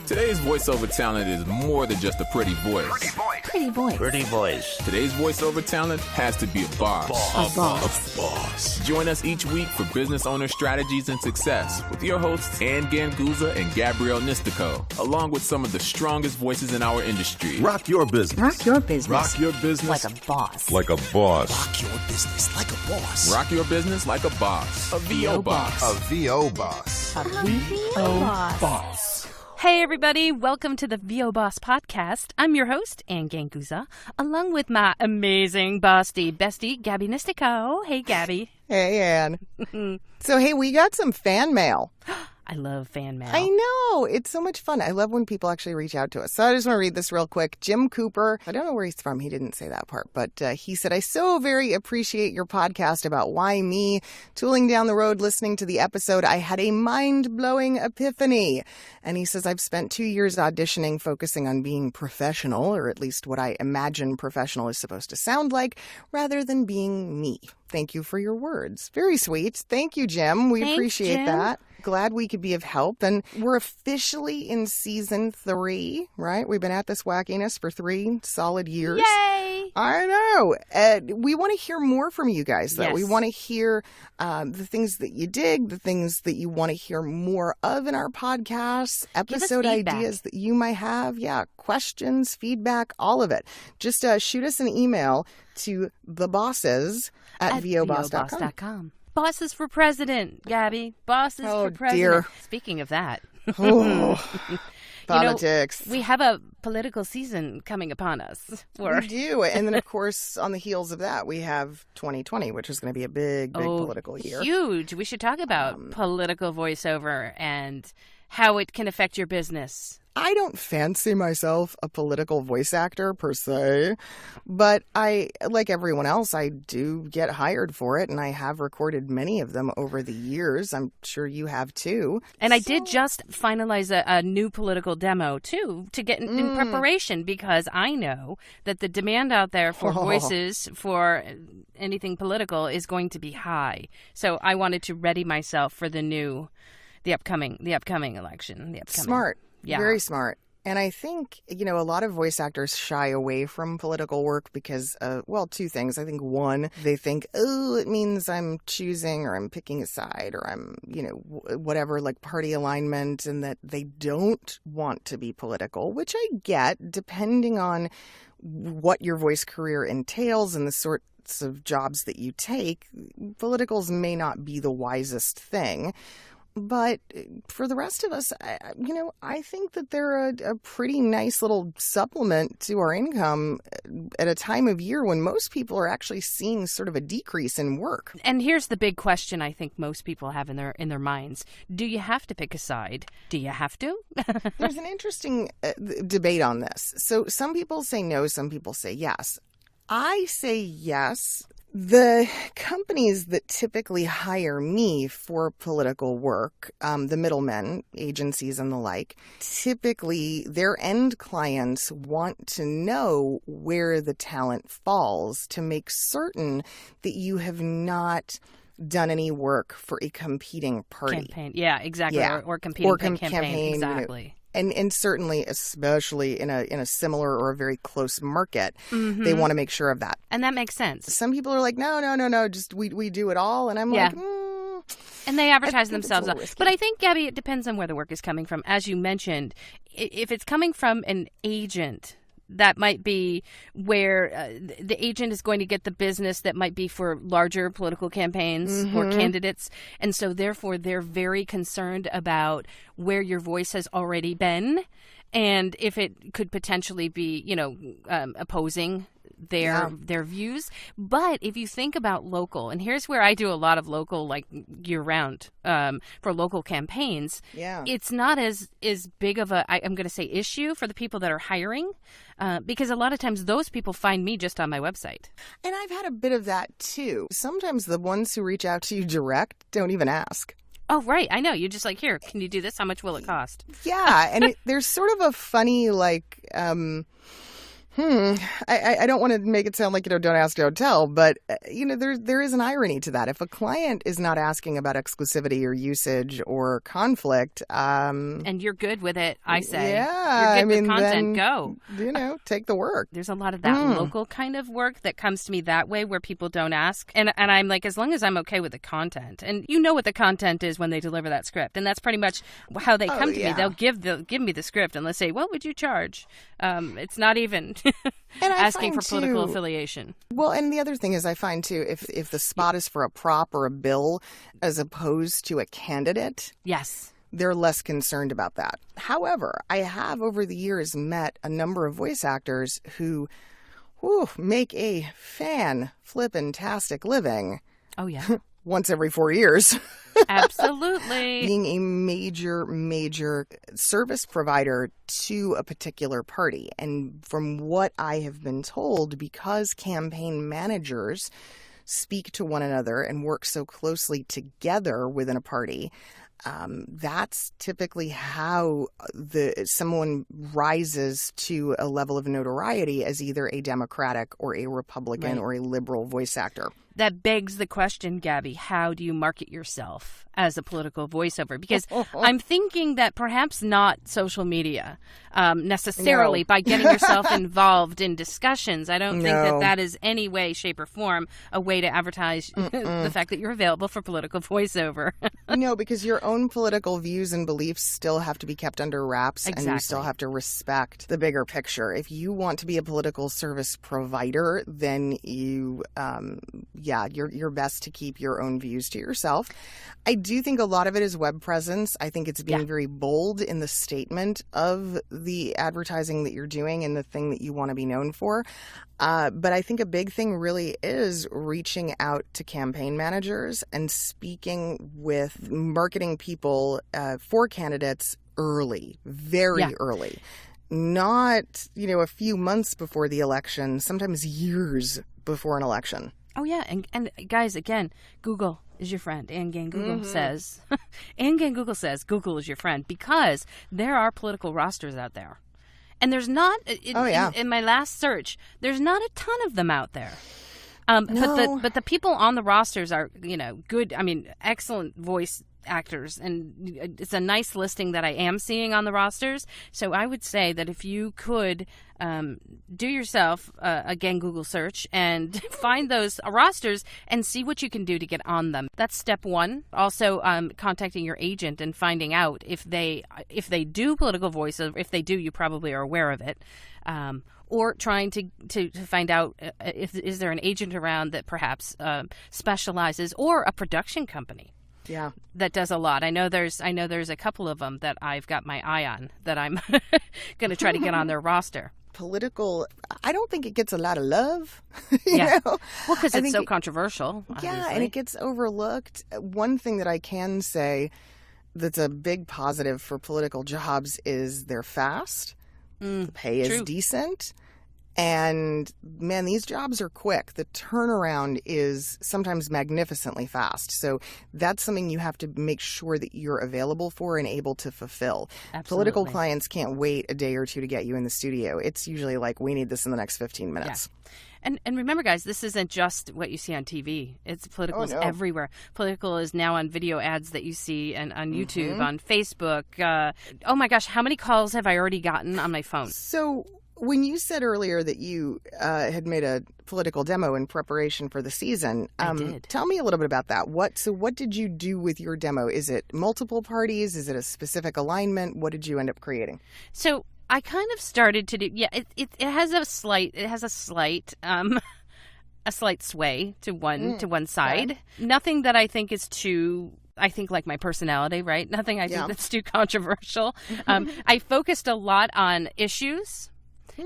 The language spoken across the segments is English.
Today's voiceover talent is more than just a pretty voice. Pretty voice. Today's voiceover talent has to be a boss. A boss. Join us each week for business owner strategies and success with your hosts Ann Ganguzza and Gabrielle Nistico, along with some of the strongest voices in our industry. Rock your business. Rock your business. Rock your business. Like a boss. Like a boss. Rock your business like a boss. Rock your business like a boss. A VO boss. A VO boss. A VO boss. Hey everybody, welcome to the VO Boss Podcast. I'm your host, Ann Ganguzza, along with my amazing bestie, Gabby Nistico. Hey Gabby. Hey Ann. So hey, we got some fan mail. I love fan mail. I know. It's so much fun. I love when people actually reach out to us. So I just want to read this real quick. Jim Cooper, I don't know where he's from. He didn't say that part. But he said, I so very appreciate your podcast about why me. Tooling down the road listening to the episode, I had a mind-blowing epiphany. And he says, I've spent 2 years auditioning, focusing on being professional, or at least what I imagine professional is supposed to sound like, rather than being me. Thank you for your words. Very sweet. Thank you, Jim. We appreciate that. Glad we could be of help. And we're officially in season 3, right? We've been at this wackiness for 3 solid years. Yay! I know. We want to hear more from you guys, though. Yes. We want to hear the things that you dig, the things that you want to hear more of in our podcasts, episode ideas that you might have. Yeah, questions, feedback, all of it. Just shoot us an email to thebosses@voboss.com. Bosses for president, Gabby. Bosses for president. Dear. Speaking of that. Politics. We have a political season coming upon us. We do. And then, of course, on the heels of that, we have 2020, which is going to be a big political year. Huge. We should talk about political voiceover and how it can affect your business. I don't fancy myself a political voice actor per se, but I, like everyone else, I do get hired for it, and I have recorded many of them over the years. I'm sure you have too. And I did just finalize a new political demo too to get in preparation, because I know that the demand out there for voices for anything political is going to be high. So I wanted to ready myself for the upcoming election. Smart. Yeah. Very smart. And I think, a lot of voice actors shy away from political work because, 2 things. I think, one, they think, it means I'm choosing or I'm picking a side or I'm, whatever, like party alignment, and that they don't want to be political, which I get, depending on what your voice career entails and the sorts of jobs that you take. Politicals may not be the wisest thing. But for the rest of us, I think that they're a pretty nice little supplement to our income at a time of year when most people are actually seeing sort of a decrease in work. And here's the big question I think most people have in their minds. Do you have to pick a side? Do you have to? There's an interesting debate on this. So some people say no, some people say yes. I say yes. The companies that typically hire me for political work, the middlemen, agencies and the like, typically their end clients want to know where the talent falls to make certain that you have not done any work for a competing party. Campaign. Yeah, exactly. Yeah. Or competing campaign. Exactly. And certainly, especially in a similar or a very close market, they want to make sure of that. And that makes sense. Some people are like, no, just we do it all. And I'm like, And they advertise themselves up. But I think, Gabby, it depends on where the work is coming from. As you mentioned, if it's coming from an agent, that might be where the agent is going to get the business that might be for larger political campaigns or candidates. And so, therefore, they're very concerned about where your voice has already been and if it could potentially be, opposing their views. But if you think about local, and here's where I do a lot of local, like year round, for local campaigns. Yeah. It's not as big of I'm going to say issue for the people that are hiring, because a lot of times those people find me just on my website. And I've had a bit of that too. Sometimes the ones who reach out to you direct don't even ask. Oh, right. I know. You're just like, here, can you do this? How much will it cost? Yeah. And there's sort of a funny, I don't want to make it sound like, don't ask, don't tell, but, there is an irony to that. If a client is not asking about exclusivity or usage or conflict, and you're good with it, I say. Yeah, you're good with content, then, go. Take the work. There's a lot of that local kind of work that comes to me that way where people don't ask. And I'm like, as long as I'm okay with the content. And you know what the content is when they deliver that script. And that's pretty much how they come to me. They'll give me the script and they'll say, what would you charge? It's not even asking for political affiliation. Well, and the other thing is I find, too, if the spot is for a prop or a bill as opposed to a candidate. Yes. They're less concerned about that. However, I have over the years met a number of voice actors who make a fan-flippin-tastic living. Oh, yeah. Once every 4 years. Absolutely. Being a major service provider to a particular party. And from what I have been told, because campaign managers speak to one another and work so closely together within a party, that's typically how someone rises to a level of notoriety as either a Democratic or a Republican or a liberal voice actor. That begs the question, Gabby, how do you market yourself as a political voiceover? Because I'm thinking that perhaps not social media necessarily by getting yourself involved in discussions. I don't think that is any way, shape, or form a way to advertise the fact that you're available for political voiceover. No, because your own political views and beliefs still have to be kept under wraps, and you still have to respect the bigger picture. If you want to be a political service provider, then you're best to keep your own views to yourself. I do think a lot of it is web presence. I think it's being very bold in the statement of the advertising that you're doing and the thing that you want to be known for. But I think a big thing really is reaching out to campaign managers and speaking with marketing people for candidates early, very early. Not, a few months before the election, sometimes years before an election. Oh, yeah. And guys, again, Google is your friend. Anne Ganguzza says, Anne Ganguzza says Google is your friend because there are political rosters out there. And there's not, in my last search, there's not a ton of them out there. No. But the people on the rosters are, good, excellent voice actors, and it's a nice listing that I am seeing on the rosters. So I would say that if you could do yourself a Google search and find those rosters and see what you can do to get on them. That's step one. Also, contacting your agent and finding out if they do political voice. If they do, you probably are aware of it. Or trying to find out is there an agent around that perhaps specializes, or a production company. Yeah, that does a lot. I know there's a couple of them that I've got my eye on that I'm going to try to get on their roster. Political, I don't think it gets a lot of love. Well, because it's so controversial. Yeah, and it gets overlooked. One thing that I can say that's a big positive for political jobs is they're fast. The pay is decent. And, man, these jobs are quick. The turnaround is sometimes magnificently fast. So that's something you have to make sure that you're available for and able to fulfill. Absolutely. Political clients can't wait a day or two to get you in the studio. It's usually like, we need this in the next 15 minutes. Yeah. And remember, guys, this isn't just what you see on TV. It's political everywhere. Political is now on video ads that you see and on YouTube, on Facebook. Oh, my gosh, how many calls have I already gotten on my phone? So when you said earlier that you had made a political demo in preparation for the season, I did. Tell me a little bit about that. What did you do with your demo? Is it multiple parties? Is it a specific alignment? What did you end up creating? So I kind of started to do. Yeah, it has a slight sway to one side. Okay. Nothing that I think is too. I think like my personality, right? Nothing I think that's too controversial. I focused a lot on issues.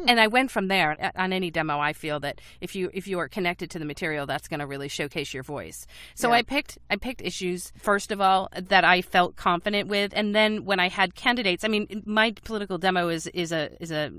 And I went from there. On any demo, I feel that if you are connected to the material, that's going to really showcase your voice. So I picked issues, first of all, that I felt confident with, and then when I had candidates, my political demo is a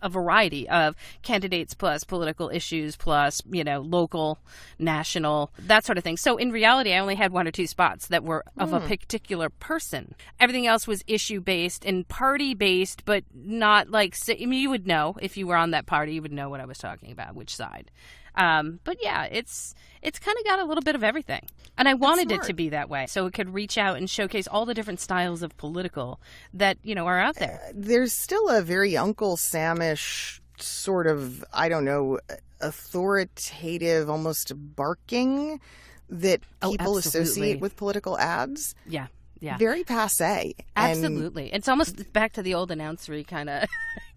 a variety of candidates plus political issues plus, local, national, that sort of thing. So in reality, I only had 1 or 2 spots that were of a particular person. Everything else was issue-based and party-based, but not like, you would know if you were on that party, you would know what I was talking about, which side. But yeah, it's kind of got a little bit of everything. And I wanted it to be that way, so it could reach out and showcase all the different styles of political that, are out there. There's still a very Uncle Sam-ish sort of, I don't know, authoritative, almost barking that people associate with political ads. Yeah. Yeah. Very passé. Absolutely. It's almost back to the old announcery kind of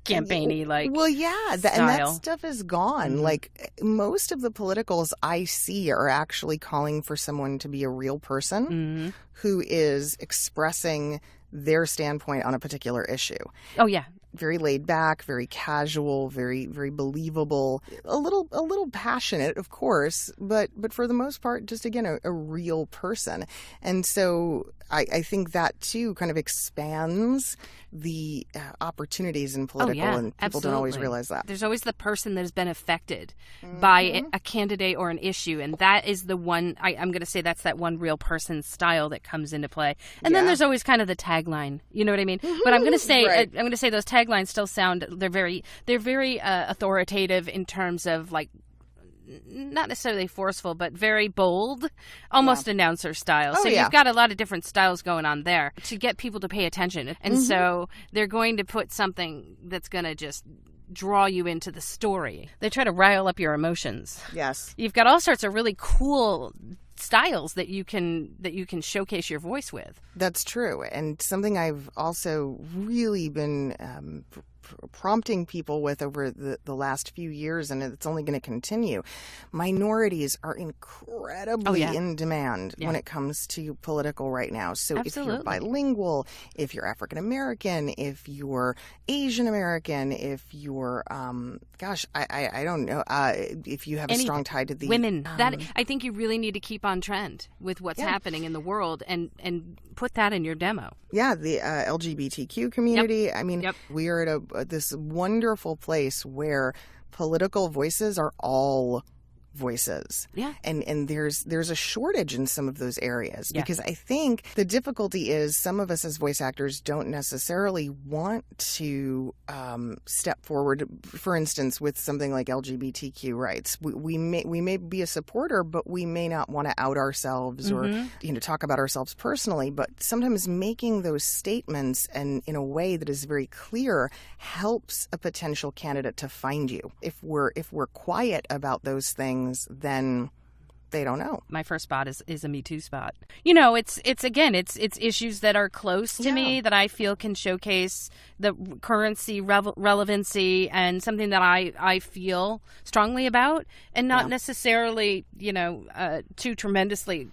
campaigny and that stuff is gone. Mm-hmm. Like most of the politicals I see are actually calling for someone to be a real person who is expressing their standpoint on a particular issue. Oh yeah. Very laid back, very casual, very, very believable, a little passionate, of course, but for the most part, just again, a real person. And so I think that too kind of expands the opportunities in political, and people don't always realize that. There's always the person that has been affected by a candidate or an issue, and that is the one, I'm going to say that's that one real person style that comes into play. And then there's always kind of the tagline, you know what I mean? But I'm going to say, I'm going to say those taglines still sound, they're very authoritative in terms of like, not necessarily forceful, but very bold, almost announcer style. So you've got a lot of different styles going on there to get people to pay attention. And so they're going to put something that's going to just draw you into the story. They try to rile up your emotions. Yes. You've got all sorts of really cool styles that you can showcase your voice with. That's true. And something I've also really been prompting people with over the last few years, and it's only going to continue. Minorities are incredibly in demand when it comes to political right now. So if you're bilingual, if you're African American, if you're Asian American, if you're, I don't know, if you have a strong tie to the women, that I think you really need to keep on trend with what's happening in the world and put that in your demo. Yeah, the LGBTQ community. Yep. I mean, we are at this wonderful place where political voices are all voices. Yeah. And there's a shortage in some of those areas because I think the difficulty is some of us as voice actors don't necessarily want to step forward, for instance, with something like LGBTQ rights. We may be a supporter, but we may not want to out ourselves or talk about ourselves personally. But sometimes making those statements and in a way that is very clear helps a potential candidate to find you. If we're quiet about those things, then they don't know. My first spot is a Me Too spot. It's issues that are close to me that I feel can showcase the currency, relevancy, and something that I feel strongly about, and not necessarily, too tremendously,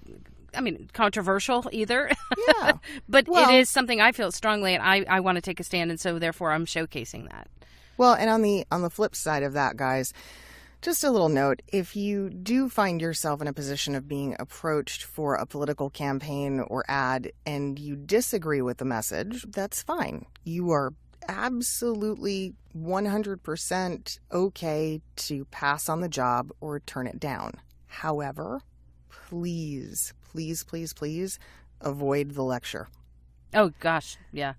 controversial either. Yeah. But it is something I feel strongly, and I want to take a stand, and so therefore I'm showcasing that. Well, and on the flip side of that, guys, just a little note, if you do find yourself in a position of being approached for a political campaign or ad and you disagree with the message, that's fine. You are absolutely 100% okay to pass on the job or turn it down. However, please, please, please, please avoid the lecture. Oh, gosh. Yeah.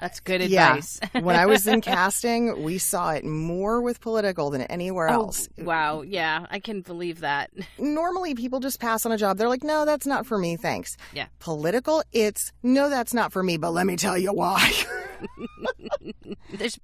That's good advice. When I was in casting, we saw it more with political than anywhere else. Wow. Yeah. I can believe that. Normally, people just pass on a job. They're like, no, that's not for me. Thanks. Yeah. Political, it's, no, that's not for me, but let me tell you why.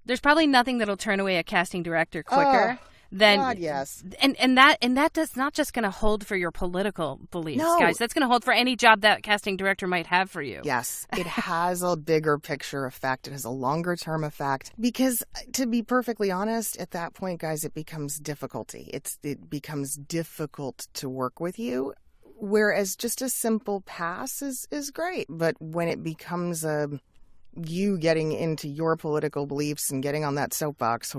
There's probably nothing that'll turn away a casting director quicker. Then, God, yes. And that does not just going to hold for your political beliefs, guys. That's going to hold for any job that casting director might have for you. Yes. It has a bigger picture effect. It has a longer term effect. Because to be perfectly honest, at that point, guys, it becomes difficulty. It becomes difficult to work with you. Whereas just a simple pass is great. But when it becomes you getting into your political beliefs and getting on that soapbox,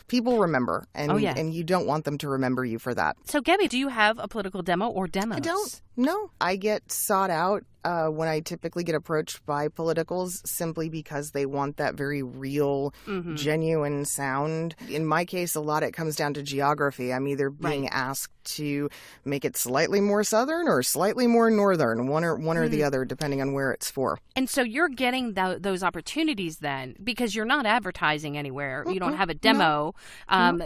people remember, and you don't want them to remember you for that. So, Gabby, do you have a political demo or demos? I don't. No, I get sought out when I typically get approached by politicals simply because they want that very real, genuine sound. In my case, a lot it comes down to geography. I'm either being asked to make it slightly more southern or slightly more northern, one or the other, depending on where it's for. And so you're getting those opportunities then because you're not advertising anywhere. You don't have a demo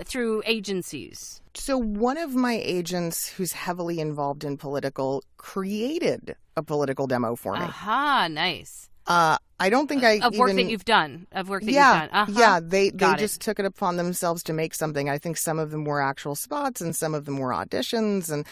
through agencies. So one of my agents who's heavily involved in political created a political demo for me. Aha, nice. I don't think I of work that you've done. Yeah, they just took it upon themselves to make something. I think some of them were actual spots and some of them were auditions, and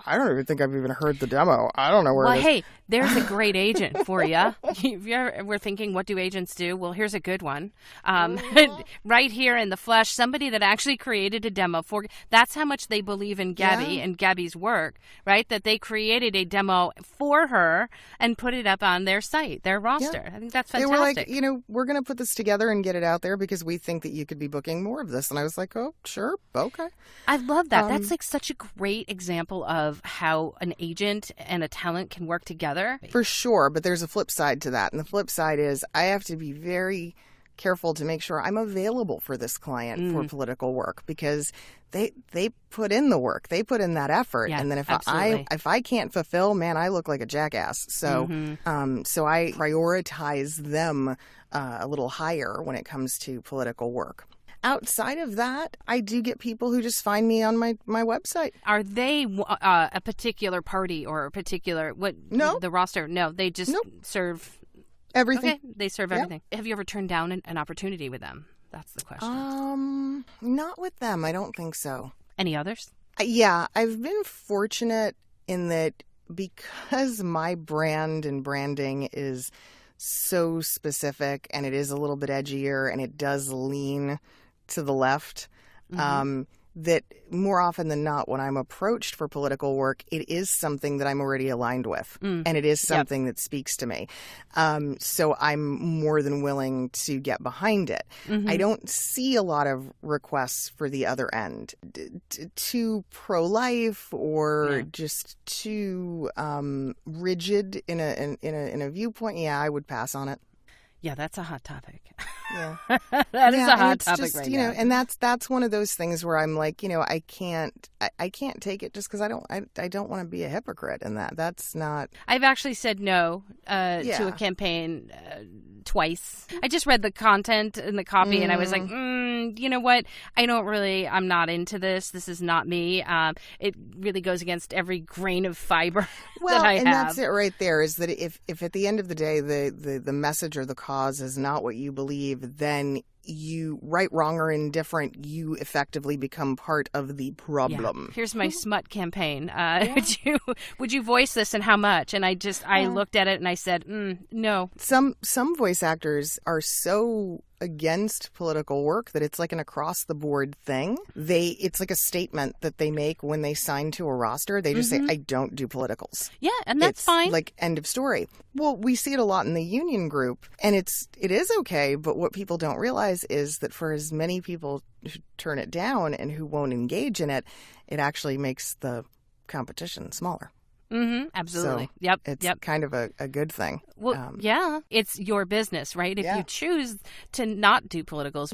I don't even think I've even heard the demo. I don't know where it is. Hey, there's a great agent for you. If you ever were thinking, what do agents do? Well, here's a good one. Right here in the flesh, somebody that actually created a demo for. That's how much they believe in Gabby and Gabby's work, right? That they created a demo for her and put it up on their site, their roster. Yeah. I think that's fantastic. They were like, we're going to put this together and get it out there because we think that you could be booking more of this. And I was like, oh, sure. Okay. I love that. That's like such a great example of how an agent and a talent can work together. For sure. But there's a flip side to that. And the flip side is I have to be very careful to make sure I'm available for this client for political work because they put in the work. They put in that effort. Yeah, and then if absolutely. I can't fulfill, man, I look like a jackass. So so I prioritize them a little higher when it comes to political work. Outside of that, I do get people who just find me on my website. Are they a particular party or a particular the roster? No, they just serve everything. Okay, they serve everything. Have you ever turned down an opportunity with them? That's the question. Not with them. I don't think so. Any others? Yeah, I've been fortunate in that because my brand and branding is so specific and it is a little bit edgier and it does lean to the left, that more often than not, when I'm approached for political work, it is something that I'm already aligned with, and it is something that speaks to me. So I'm more than willing to get behind it. I don't see a lot of requests for the other end, too pro-life or just too rigid in a viewpoint. Yeah, I would pass on it. Yeah, that's a hot topic. Yeah, that is a hot topic just, right now. And that's one of those things where I'm like, I can't take it just because I don't want to be a hypocrite in that. That's not. I've actually said no to a campaign twice. I just read the content and the copy, and I was like, you know what? I'm not into this. This is not me. It really goes against every grain of fiber that I have. And that's it right there. Is that if at the end of the day the message or the cause is not what you believe, then you, right, wrong, or indifferent, you effectively become part of the problem. Yeah. Here's my smut campaign. Would you voice this and how much? And I looked at it and I said, no. Some voice actors are so against political work that it's like an across the board thing. It's like a statement that they make when they sign to a roster. They just say, I don't do politicals. Yeah, and that's fine. Like, end of story. Well, we see it a lot in the union group, and it is okay, but what people don't realize is that for as many people who turn it down and who won't engage in it, it actually makes the competition smaller. Absolutely. So it's kind of a good thing. Well, it's your business, right? If you choose to not do politicals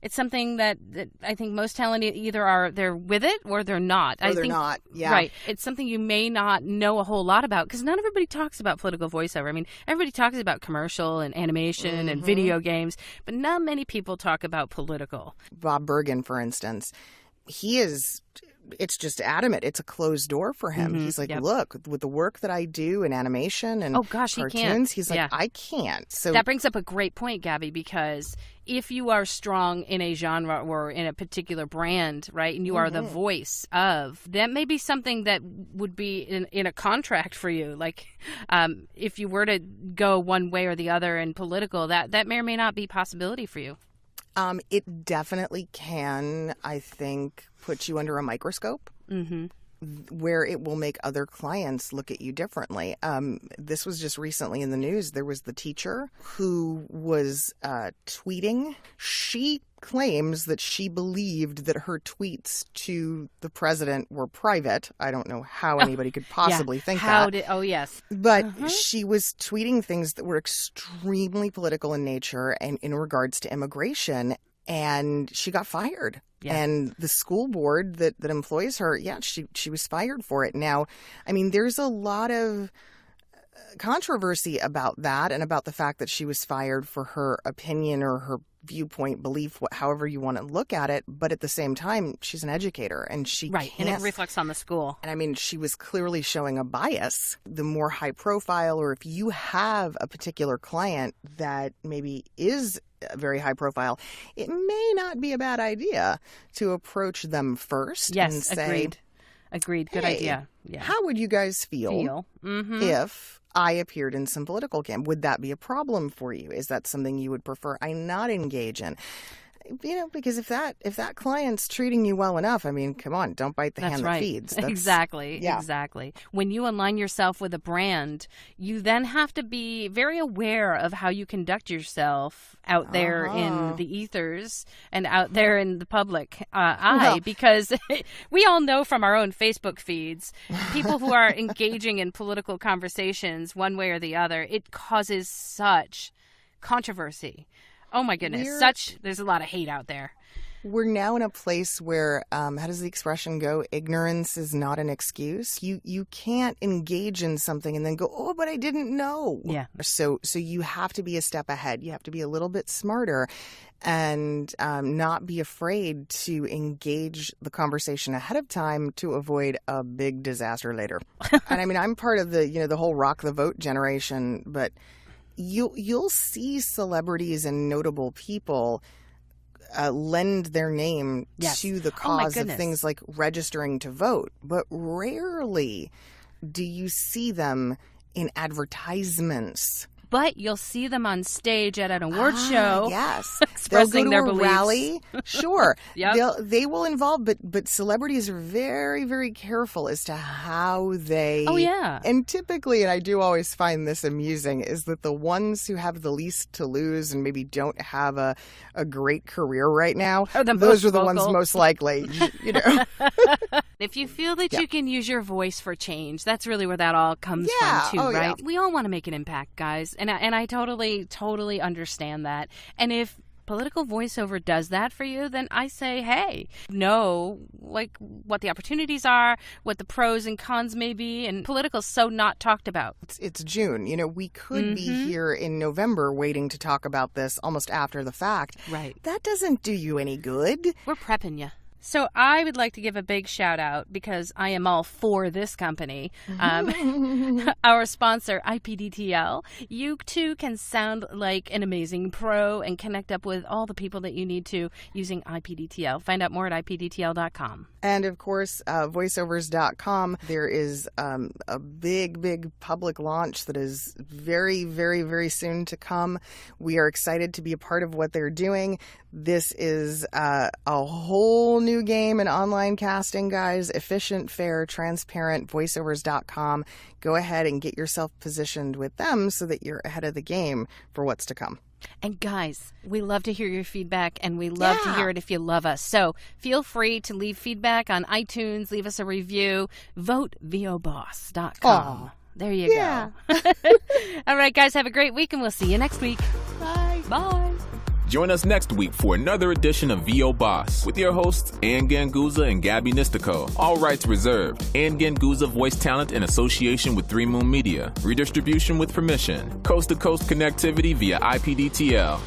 it's something that I think most talent either they're with it or they're not. Or they're not, yeah. Right. It's something you may not know a whole lot about because not everybody talks about political voiceover. I mean, everybody talks about commercial and animation and video games, but not many people talk about political. Bob Bergen, for instance, it's just adamant. It's a closed door for him. He's like, look, with the work that I do in animation and cartoons, he can't. He's like, I can't. So that brings up a great point, Gabby, because if you are strong in a genre or in a particular brand, right, and you are the voice of, that may be something that would be in a contract for you. Like, if you were to go one way or the other in political, that may or may not be a possibility for you. It definitely can, I think, put you under a microscope where it will make other clients look at you differently. This was just recently in the news. There was the teacher who was tweeting. She claims that she believed that her tweets to the president were private. I don't know how anybody could possibly think that. Oh, yes. But she was tweeting things that were extremely political in nature and in regards to immigration, and she got fired. Yeah. And the school board that employs her, she was fired for it. Now, I mean, there's a lot of controversy about that and about the fact that she was fired for her opinion or her viewpoint, belief, however you want to look at it. But at the same time, she's an educator and she right, and it reflects on the school. And I mean, she was clearly showing a bias. The more high profile, or if you have a particular client that maybe is very high profile, it may not be a bad idea to approach them first. Yes, and say, Agreed. Good idea. Yeah. How would you guys feel if I appeared in some political campaign? Would that be a problem for you? Is that something you would prefer I not engage in? You know, because if that client's treating you well enough, I mean, come on, don't bite the hand that feeds. Exactly. When you align yourself with a brand, you then have to be very aware of how you conduct yourself out there in the ethers and out there in the public eye, because we all know from our own Facebook feeds, people who are engaging in political conversations one way or the other, it causes such controversy. Oh, my goodness. There's a lot of hate out there. We're now in a place where, how does the expression go? Ignorance is not an excuse. You can't engage in something and then go, oh, but I didn't know. Yeah. So you have to be a step ahead. You have to be a little bit smarter and not be afraid to engage the conversation ahead of time to avoid a big disaster later. And I mean, I'm part of the whole rock the vote generation, but you'll see celebrities and notable people lend their name to the cause of things like registering to vote, but rarely do you see them in advertisements. But you'll see them on stage at an award show. Yes. Expressing They'll go to their a beliefs. rally. Sure. Yep. They will involve, but celebrities are very, very careful as to how they... Oh, yeah. And typically, and I do always find this amusing, is that the ones who have the least to lose and maybe don't have a great career right now, those are the ones most likely, you know. If you feel that you can use your voice for change, that's really where that all comes from too, right? Yeah. We all want to make an impact, guys. And I totally understand that. And if political voiceover does that for you, then I say, hey, know like what the opportunities are, what the pros and cons may be, and political's so not talked about. It's June. You know, we could be here in November waiting to talk about this almost after the fact. Right. That doesn't do you any good. We're prepping you. So I would like to give a big shout out, because I am all for this company. Our sponsor, IPDTL. You too can sound like an amazing pro and connect up with all the people that you need to using IPDTL. Find out more at IPDTL.com. And of course, voiceovers.com. There is a big public launch that is very, very, very soon to come. We are excited to be a part of what they're doing. This is a whole new game in online casting, guys. Efficient, fair, transparent, voiceovers.com. Go ahead and get yourself positioned with them so that you're ahead of the game for what's to come. And guys, we love to hear your feedback, and we love to hear it if you love us. So feel free to leave feedback on iTunes, leave us a review, vote voboss.com. There you go. All right, guys, have a great week, and we'll see you next week. Bye. Bye. Join us next week for another edition of VO Boss with your hosts, Ann Ganguzza and Gabby Nistico. All rights reserved. Ann Ganguzza voice talent in association with 3 Moon Media. Redistribution with permission. Coast-to-coast connectivity via IPDTL.